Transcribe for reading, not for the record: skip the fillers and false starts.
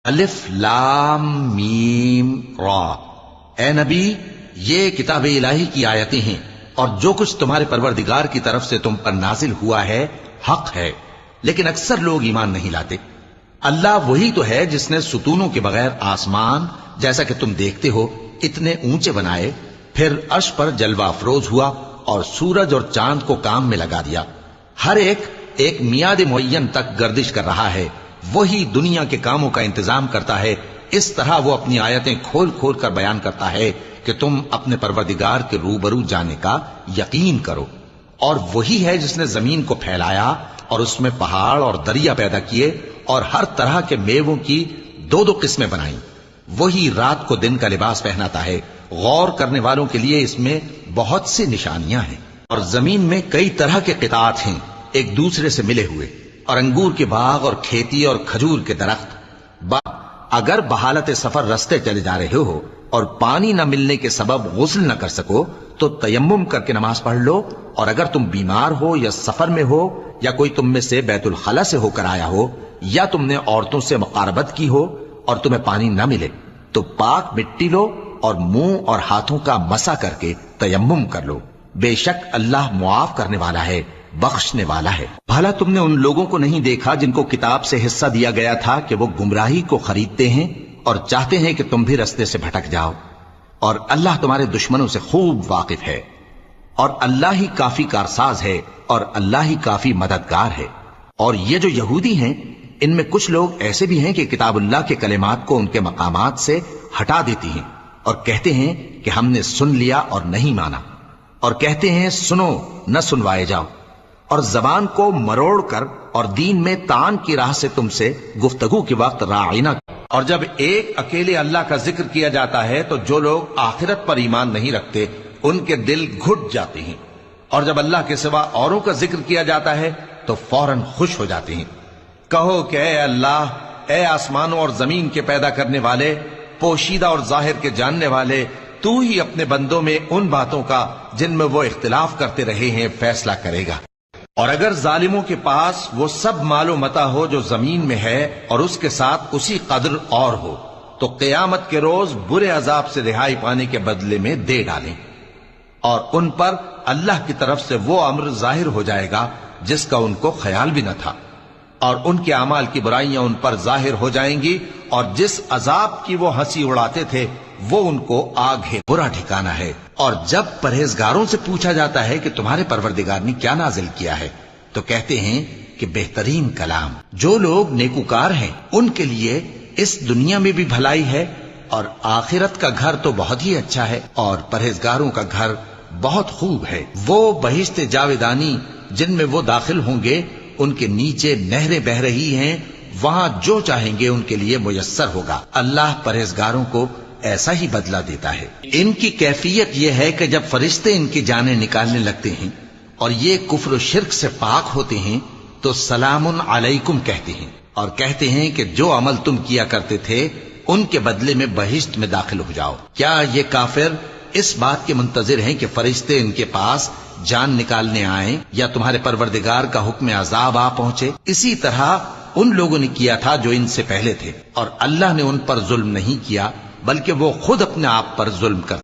الف لام میم را۔ اے نبی، یہ کتاب الہی کی آیتیں ہیں، اور جو کچھ تمہارے پروردگار کی طرف سے تم پر نازل ہوا ہے حق ہے، لیکن اکثر لوگ ایمان نہیں لاتے۔ اللہ وہی تو ہے جس نے ستونوں کے بغیر آسمان جیسا کہ تم دیکھتے ہو اتنے اونچے بنائے، پھر عرش پر جلوہ افروز ہوا اور سورج اور چاند کو کام میں لگا دیا۔ ہر ایک میعاد معین تک گردش کر رہا ہے، وہی دنیا کے کاموں کا انتظام کرتا ہے۔ اس طرح وہ اپنی آیتیں کھول کھول کر بیان کرتا ہے کہ تم اپنے پروردگار کے روبرو جانے کا یقین کرو۔ اور وہی ہے جس نے زمین کو پھیلایا اور اس میں پہاڑ اور دریا پیدا کیے اور ہر طرح کے میووں کی دو دو قسمیں بنائیں۔ وہی رات کو دن کا لباس پہناتا ہے۔ غور کرنے والوں کے لیے اس میں بہت سی نشانیاں ہیں۔ اور زمین میں کئی طرح کے قطعات ہیں ایک دوسرے سے ملے ہوئے، اور انگور کے باغ اور کھیتی اور کھجور کے درخت۔ اگر بحالت سفر رستے چلے جا رہے ہو اور پانی نہ ملنے کے سبب غسل نہ کر سکو تو تیمم کر کے نماز پڑھ لو، اور اگر تم بیمار ہو یا سفر میں ہو یا کوئی تم میں سے بیت الخلا سے ہو کر آیا ہو یا تم نے عورتوں سے مقاربت کی ہو اور تمہیں پانی نہ ملے تو پاک مٹی لو اور منہ اور ہاتھوں کا مسح کر کے تیمم کر لو۔ بے شک اللہ معاف کرنے والا ہے، بخشنے والا ہے۔ بھلا تم نے ان لوگوں کو نہیں دیکھا جن کو کتاب سے حصہ دیا گیا تھا کہ وہ گمراہی کو خریدتے ہیں اور چاہتے ہیں کہ تم بھی رستے سے بھٹک جاؤ، اور اللہ تمہارے دشمنوں سے خوب واقف ہے، اور اللہ ہی کافی کارساز ہے، اور اللہ ہی کافی مددگار ہے۔ اور یہ جو یہودی ہیں، ان میں کچھ لوگ ایسے بھی ہیں کہ کتاب اللہ کے کلمات کو ان کے مقامات سے ہٹا دیتی ہیں اور کہتے ہیں کہ ہم نے سن لیا اور نہیں مانا، اور کہتے ہیں سنو نہ سنوائے جاؤ، اور زبان کو مروڑ کر اور دین میں طعن کی راہ سے تم سے گفتگو کے وقت راعینہ۔ اور جب ایک اکیلے اللہ کا ذکر کیا جاتا ہے تو جو لوگ آخرت پر ایمان نہیں رکھتے ان کے دل گھٹ جاتے ہیں، اور جب اللہ کے سوا اوروں کا ذکر کیا جاتا ہے تو فوراً خوش ہو جاتے ہیں۔ کہو کہ اے اللہ، اے آسمانوں اور زمین کے پیدا کرنے والے، پوشیدہ اور ظاہر کے جاننے والے، تو ہی اپنے بندوں میں ان باتوں کا جن میں وہ اختلاف کرتے رہے ہیں فیصلہ کرے گا۔ اور اگر ظالموں کے پاس وہ سب مال و متاع ہو جو زمین میں ہے اور اس کے ساتھ اسی قدر اور ہو تو قیامت کے روز برے عذاب سے رہائی پانے کے بدلے میں دے ڈالیں، اور ان پر اللہ کی طرف سے وہ امر ظاہر ہو جائے گا جس کا ان کو خیال بھی نہ تھا، اور ان کے اعمال کی برائیاں ان پر ظاہر ہو جائیں گی، اور جس عذاب کی وہ ہنسی اڑاتے تھے وہ ان کو آگ ہے، برا ٹھکانہ ہے۔ اور جب پرہیزگاروں سے پوچھا جاتا ہے کہ تمہارے پروردگار نے کیا نازل کیا ہے تو کہتے ہیں کہ بہترین کلام۔ جو لوگ نیکوکار ہیں ان کے لیے اس دنیا میں بھی بھلائی ہے، اور آخرت کا گھر تو بہت ہی اچھا ہے، اور پرہیزگاروں کا گھر بہت خوب ہے۔ وہ بہشت جاودانی جن میں وہ داخل ہوں گے، ان کے نیچے نہریں بہہ رہی ہیں، وہاں جو چاہیں گے ان کے لیے میسر ہوگا۔ اللہ پرہیزگاروں کو ایسا ہی بدلہ دیتا ہے۔ ان کی کیفیت یہ ہے کہ جب فرشتے ان کی جانیں نکالنے لگتے ہیں اور یہ کفر و شرک سے پاک ہوتے ہیں تو سلام علیکم کہتے ہیں، اور کہتے ہیں کہ جو عمل تم کیا کرتے تھے ان کے بدلے میں بہشت میں داخل ہو جاؤ۔ کیا یہ کافر اس بات کے منتظر ہیں کہ فرشتے ان کے پاس جان نکالنے آئیں یا تمہارے پروردگار کا حکم عذاب آ پہنچے؟ اسی طرح ان لوگوں نے کیا تھا جو ان سے پہلے تھے، اور اللہ نے ان پر ظلم نہیں کیا بلکہ وہ خود اپنے آپ پر ظلم کرتے